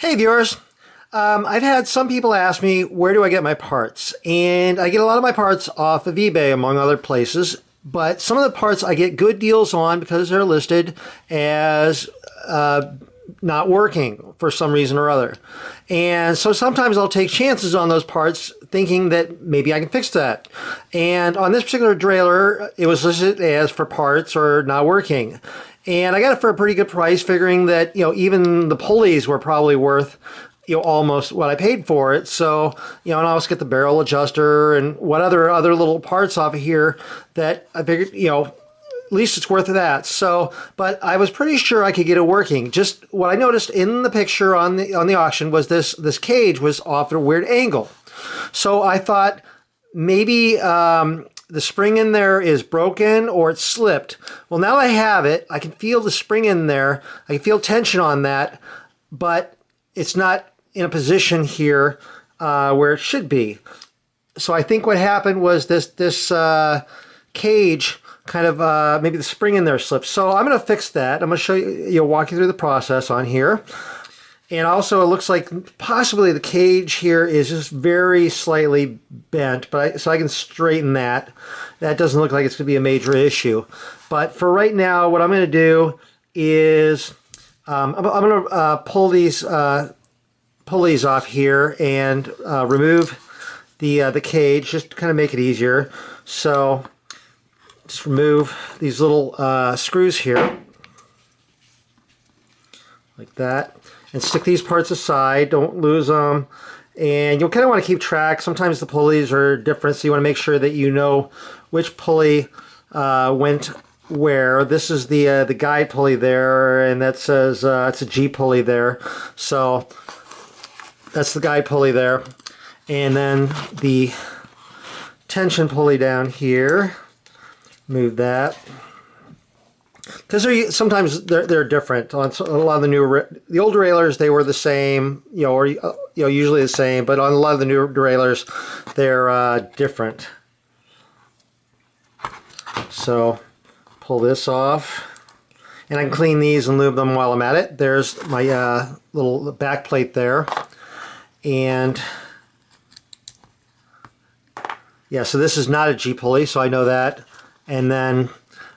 Hey viewers, I've had some people ask me where do I get my parts, and I get a lot of my parts off of eBay among other places, but some of the parts I get good deals on because they're listed as not working for some reason or other. And so sometimes I'll take chances on those parts thinking that maybe I can fix that. And on this particular derailleur, it was listed as for parts or not working. And I got it for a pretty good price, figuring that, even the pulleys were probably worth, almost what I paid for it. So, and I'll also get the barrel adjuster and what other little parts off of here that I figured, at least it's worth that. So, but I was pretty sure I could get it working. Just what I noticed in the picture on the auction was this cage was off at a weird angle. So I thought maybe the spring in there is broken or it's slipped. Well, now I have it. I can feel the spring in there. I can feel tension on that, but it's not in a position here where it should be. So I think what happened was this cage kind of, maybe the spring in there slipped. So I'm going to fix that. I'm going to show you, walk you through the process on here. And also it looks like possibly the cage here is just very slightly bent, so I can straighten that. That doesn't look like it's going to be a major issue. But for right now, what I'm going to do is I'm going to pull these pulleys off here and remove the cage just to kind of make it easier. So just remove these little screws here like that. And stick these parts aside, don't lose them. And you'll kind of want to keep track. Sometimes the pulleys are different, so you want to make sure that you know which pulley went where. This is the guide pulley there, and that says it's a G pulley there. So that's the guide pulley there. And then the tension pulley down here, move that. Because sometimes they're different. On a lot of the old derailleurs, they were the same, or usually the same. But on a lot of the new derailleurs, they're different. So pull this off, and I can clean these and lube them while I'm at it. There's my little back plate there, and yeah. So this is not a G pulley, so I know that. And then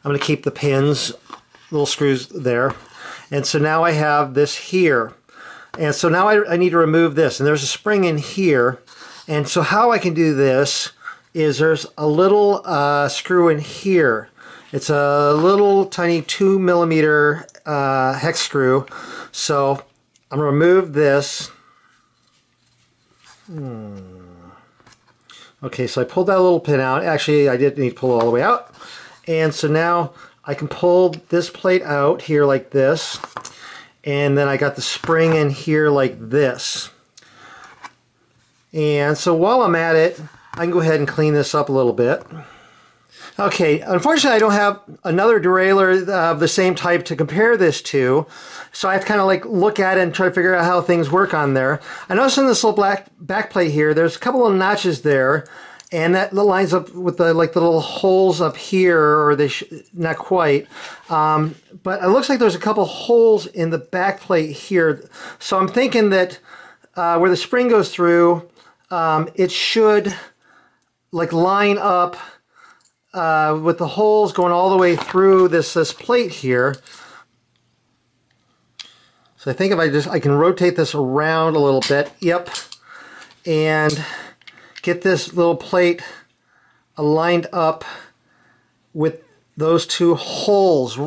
I'm going to keep the pins, little screws there. And so now I have this here. And so now I need to remove this. And there's a spring in here. And so how I can do this is there's a little screw in here. It's a little tiny 2mm hex screw. So I'm going to remove this. Okay, so I pulled that little pin out. Actually, I didn't need to pull it all the way out. And so now I can pull this plate out here like this, and then I got the spring in here like this. And so while I'm at it, I can go ahead and clean this up a little bit. Okay, unfortunately I don't have another derailleur of the same type to compare this to, so I have to kind of like look at it and try to figure out how things work on there. I noticed in this little black back plate here, there's a couple of notches there. And that lines up with the little holes up here, or not quite. But it looks like there's a couple holes in the back plate here. So I'm thinking that where the spring goes through, it should line up with the holes going all the way through this plate here. So I think if I can rotate this around a little bit. Yep. And get this little plate lined up with those two holes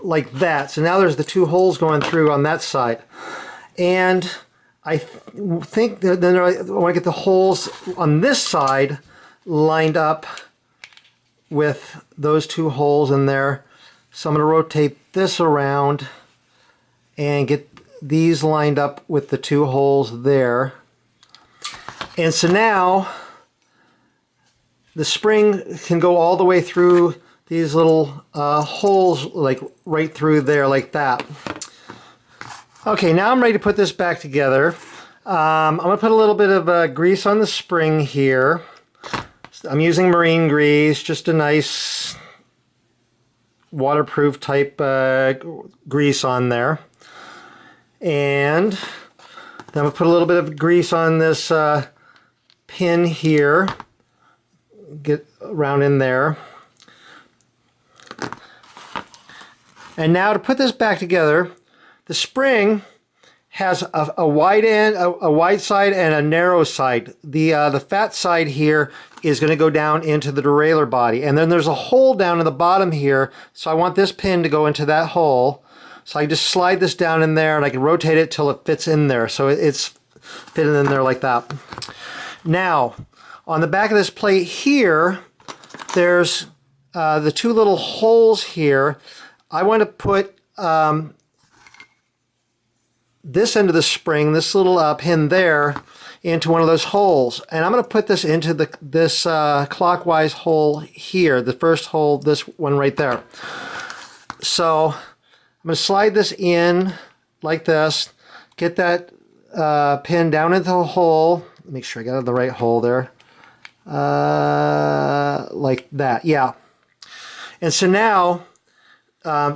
like that. So now there's the two holes going through on that side. And I think that then I want to get the holes on this side lined up with those two holes in there. So I'm going to rotate this around and get these lined up with the two holes there. And so now the spring can go all the way through these little holes, like right through there like that. Okay, now I'm ready to put this back together. I'm going to put a little bit of grease on the spring here. I'm using marine grease, just a nice waterproof type grease on there. And Then we'll put a little bit of grease on this pin here. Get around in there. And now to put this back together, the spring has a wide end, a wide side, and a narrow side. The fat side here is going to go down into the derailleur body, and then there's a hole down in the bottom here. So I want this pin to go into that hole. So I can just slide this down in there, and I can rotate it till it fits in there. So it's fitting in there like that. Now, on the back of this plate here, there's the two little holes here. I want to put this end of the spring, this little pin there, into one of those holes. And I'm going to put this into this clockwise hole here, the first hole, this one right there. So I'm going to slide this in like this, get that pin down into the hole. Make sure I got the right hole there. Like that, yeah. And so now,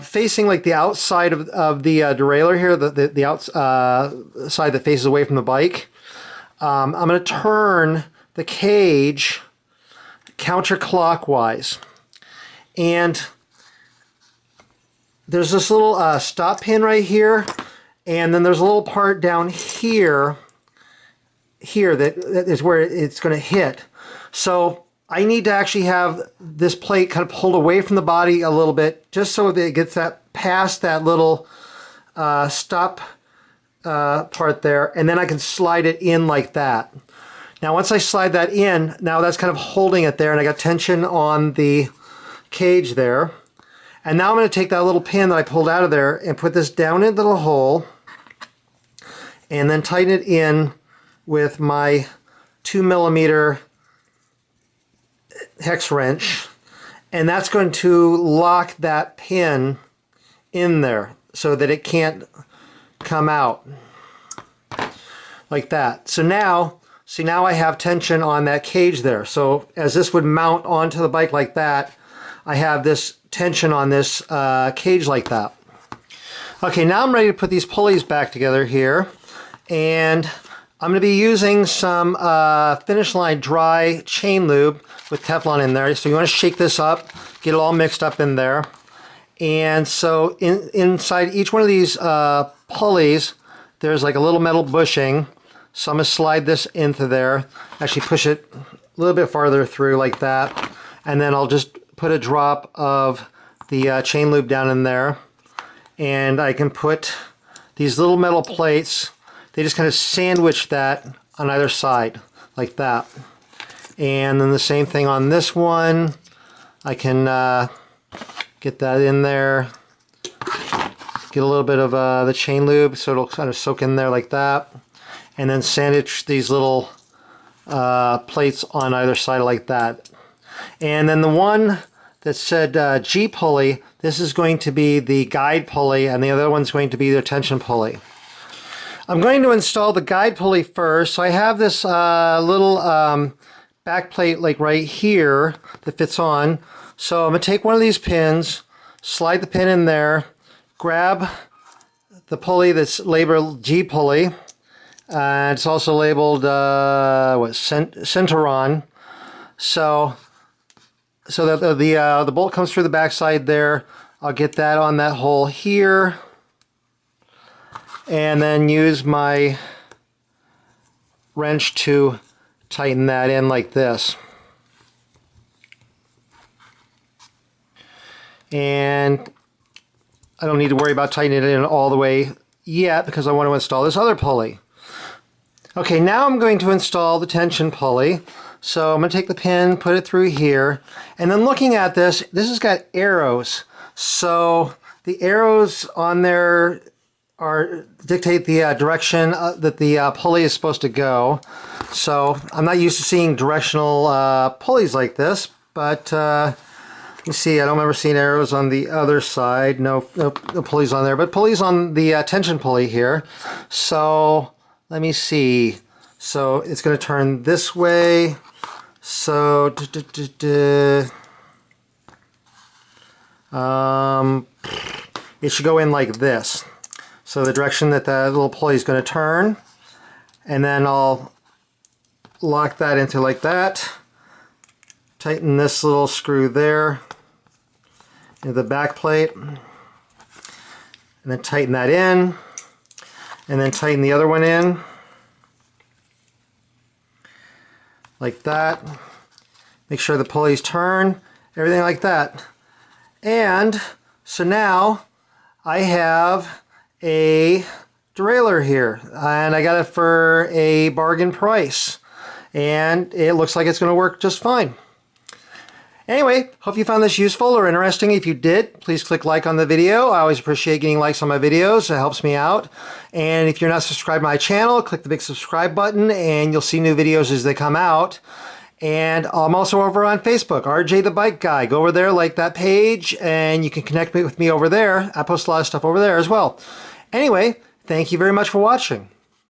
facing like the outside of the derailleur here, the outside that faces away from the bike, I'm going to turn the cage counterclockwise. And there's this little stop pin right here, and then there's a little part down here that is where it's going to hit. So I need to actually have this plate kind of pulled away from the body a little bit, just so that it gets that past that little stop part there, and then I can slide it in like that. Now once I slide that in, now that's kind of holding it there, and I got tension on the cage there. And now I'm going to take that little pin that I pulled out of there and put this down into the hole, and then tighten it in with my 2mm hex wrench, and that's going to lock that pin in there so that it can't come out like that. So now, see, now I have tension on that cage there. So as this would mount onto the bike like that, I have this tension on this cage like that. Okay, now I'm ready to put these pulleys back together here, and I'm going to be using some Finish Line dry chain lube with Teflon in there. So you want to shake this up, get it all mixed up in there. And so inside each one of these pulleys, there's like a little metal bushing. So I'm going to slide this into there, actually push it a little bit farther through like that. And then I'll just put a drop of the chain lube down in there. And I can put these little metal plates, they just kind of sandwich that on either side like that. And then the same thing on this one. I can get that in there, get a little bit of the chain lube so it'll kind of soak in there like that, and then sandwich these little plates on either side like that. And then the one that said G pulley, this is going to be the guide pulley, and the other one's going to be the tension pulley. I'm going to install the guide pulley first. So I have this little back plate like right here that fits on. So I'm going to take one of these pins, slide the pin in there, grab the pulley that's labeled G pulley. It's also labeled Centeron. So that the bolt comes through the backside there. I'll get that on that hole here, and then use my wrench to tighten that in like this. And I don't need to worry about tightening it in all the way yet because I want to install this other pulley. Okay, now I'm going to install the tension pulley. So I'm going to take the pin, put it through here, and then looking at this, this has got arrows. So the arrows on there dictate the direction that the pulley is supposed to go. So I'm not used to seeing directional pulleys like this, but you see, I don't remember seeing arrows on the other side. No pulleys on there, but pulleys on the tension pulley here. So let me see. So it's going to turn this way. So it should go in like this. So the direction that the little pulley is going to turn. And then I'll lock that into like that. Tighten this little screw there into the back plate. And then tighten that in. And then tighten the other one in. Like that. Make sure the pulleys turn. Everything like that. And so now I have a derailleur here. And I got it for a bargain price. And it looks like it's going to work just fine. Anyway, hope you found this useful or interesting. If you did, please click like on the video. I always appreciate getting likes on my videos. It helps me out. And if you're not subscribed to my channel, click the big subscribe button and you'll see new videos as they come out. And I'm also over on Facebook, RJ the Bike Guy. Go over there, like that page, and you can connect with me over there. I post a lot of stuff over there as well. Anyway, thank you very much for watching.